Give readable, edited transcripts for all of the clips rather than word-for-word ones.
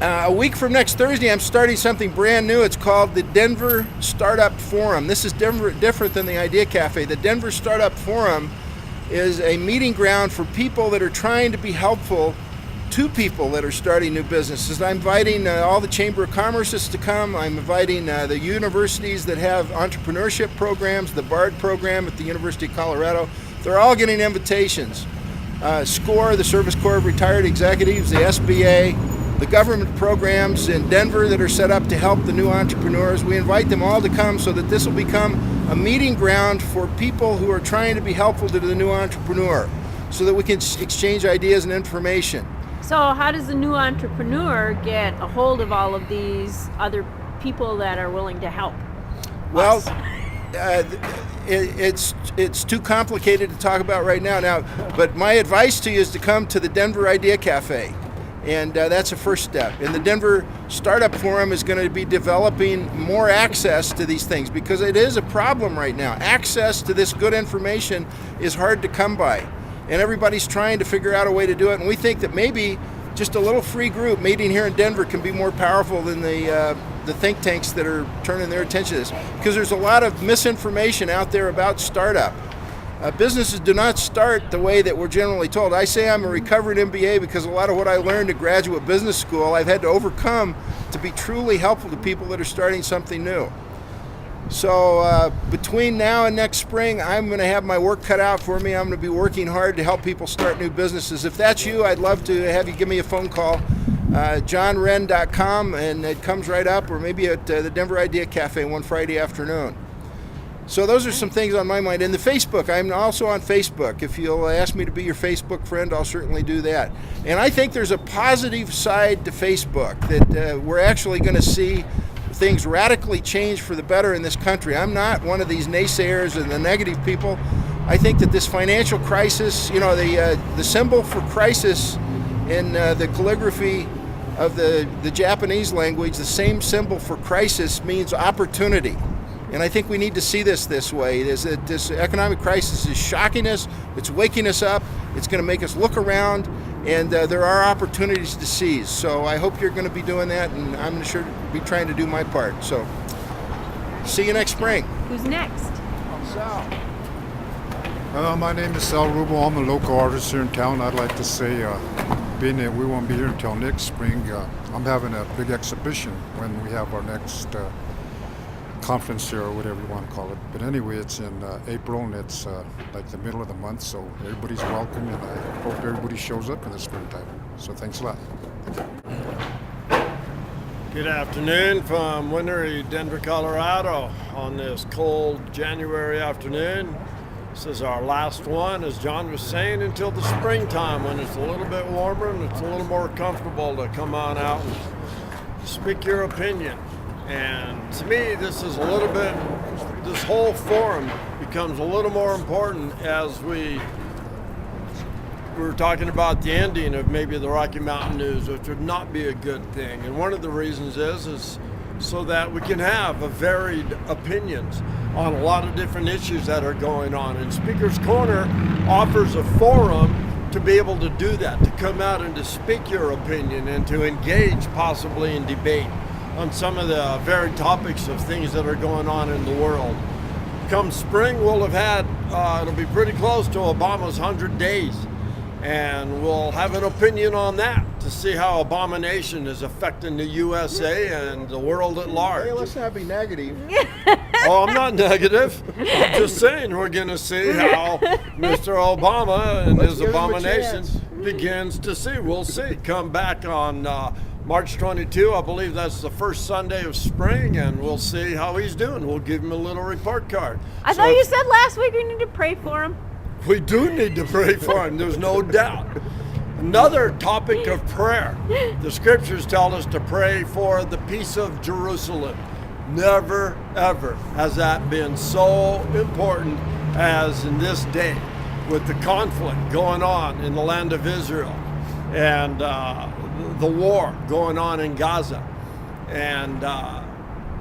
A week from next Thursday, I'm starting something brand new. It's called the Denver Startup Forum. This is different than the Idea Cafe. The Denver Startup Forum is a meeting ground for people that are trying to be helpful to people that are starting new businesses. I'm inviting all the Chamber of Commerces to come. I'm inviting the universities that have entrepreneurship programs, the BARD program at the University of Colorado. They're all getting invitations. SCORE, the Service Corps of Retired Executives, the SBA, the government programs in Denver that are set up to help the new entrepreneurs. We invite them all to come so that this will become a meeting ground for people who are trying to be helpful to the new entrepreneur so that we can exchange ideas and information. So how does the new entrepreneur get a hold of all of these other people that are willing to help? Well, it's too complicated to talk about right now. But my advice to you is to come to the Denver Idea Cafe. And that's a first step. And the Denver Startup Forum is going to be developing more access to these things because it is a problem right now. Access to this good information is hard to come by. And everybody's trying to figure out a way to do it. And we think that maybe just a little free group meeting here in Denver can be more powerful than the think tanks that are turning their attention to this. Because there's a lot of misinformation out there about startup. Businesses do not start the way that we're generally told. I say I'm a recovered MBA because a lot of what I learned at graduate business school I've had to overcome to be truly helpful to people that are starting something new. So between now and next spring, I'm going to have my work cut out for me. I'm going to be working hard to help people start new businesses. If that's you, I'd love to have you give me a phone call, johnwren.com, and it comes right up, or maybe at the Denver Idea Cafe one Friday afternoon. So those are some things on my mind. And the Facebook, I'm also on Facebook. If you'll ask me to be your Facebook friend, I'll certainly do that. And I think there's a positive side to Facebook that we're actually going to see things radically change for the better in this country. I'm not one of these naysayers and the negative people. I think that this financial crisis, the symbol for crisis in the calligraphy of the Japanese language, the same symbol for crisis means opportunity. And I think we need to see this way. This economic crisis is shocking us. It's waking us up. It's going to make us look around. And there are opportunities to seize. So I hope you're going to be doing that. And I'm sure to be trying to do my part. So see you next spring. Who's next? Sal. My name is Sal Rubo. I'm a local artist here in town. I'd like to say, being that we won't be here until next spring, I'm having a big exhibition when we have our next conference here, or whatever you want to call it. But anyway, it's in April, and it's like the middle of the month, so everybody's welcome, and I hope everybody shows up in the springtime. So thanks a lot. Good afternoon from wintry Denver, Colorado on this cold January afternoon. This is our last one, as John was saying, until the springtime when it's a little bit warmer and it's a little more comfortable to come on out and speak your opinion. And to me, this whole forum becomes a little more important as we were talking about the ending of maybe the Rocky Mountain News, which would not be a good thing. And one of the reasons is so that we can have a varied opinions on a lot of different issues that are going on. And Speaker's Corner offers a forum to be able to do that, to come out and to speak your opinion and to engage possibly in debate on some of the varied topics of things that are going on in the world. Come spring, we'll have had, it'll be pretty close to Obama's 100 days. And we'll have an opinion on that to see how abomination is affecting the USA and the world at large. Hey, let's not be negative. Oh, I'm not negative. I'm just saying we're going to see how Mr. Obama and his abomination begins to see. We'll see. Come back on March 22, I believe that's the first Sunday of spring, and we'll see how he's doing. We'll give him a little report card. I thought you said last week we need to pray for him. We do need to pray for him, there's no doubt. Another topic of prayer. The scriptures tell us to pray for the peace of Jerusalem. Never, ever has that been so important as in this day with the conflict going on in the land of Israel and the war going on in Gaza. And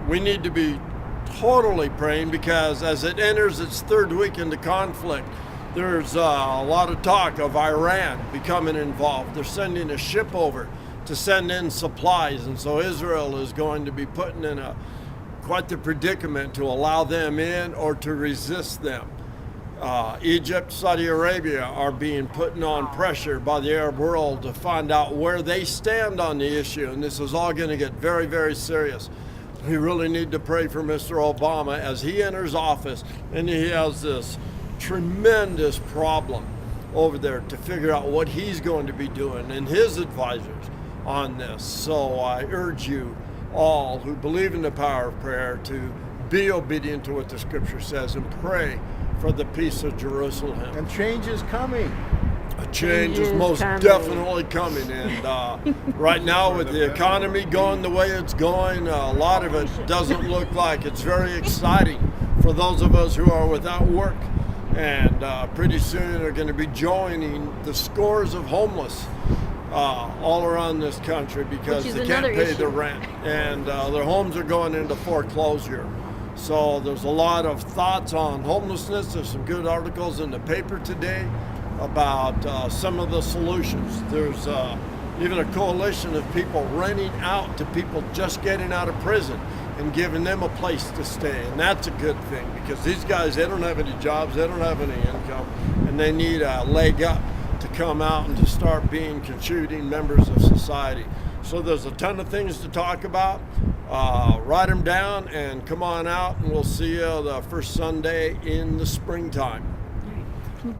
we need to be totally praying because as it enters its third week into conflict, there's a lot of talk of Iran becoming involved. They're sending a ship over to send in supplies. And so Israel is going to be putting in quite the predicament to allow them in or to resist them. Egypt, Saudi Arabia are being put on pressure by the Arab world to find out where they stand on the issue, and this is all going to get very, very serious. We really need to pray for Mr. Obama as he enters office, and he has this tremendous problem over there to figure out what he's going to be doing and his advisors on this. So I urge you all who believe in the power of prayer to be obedient to what the scripture says and pray for the peace of Jerusalem. And change is coming. A change is most definitely coming, and right now with the economy going the way it's going, a lot of it doesn't look like it's very exciting for those of us who are without work, and pretty soon are going to be joining the scores of homeless all around this country because they can't pay their rent, and their homes are going into foreclosure. So there's a lot of thoughts on homelessness. There's some good articles in the paper today about some of the solutions. There's even a coalition of people renting out to people just getting out of prison and giving them a place to stay. And that's a good thing because these guys, they don't have any jobs, they don't have any income, and they need a leg up to come out and to start being contributing members of society. So there's a ton of things to talk about. Write them down and come on out, and we'll see you the first Sunday in the springtime.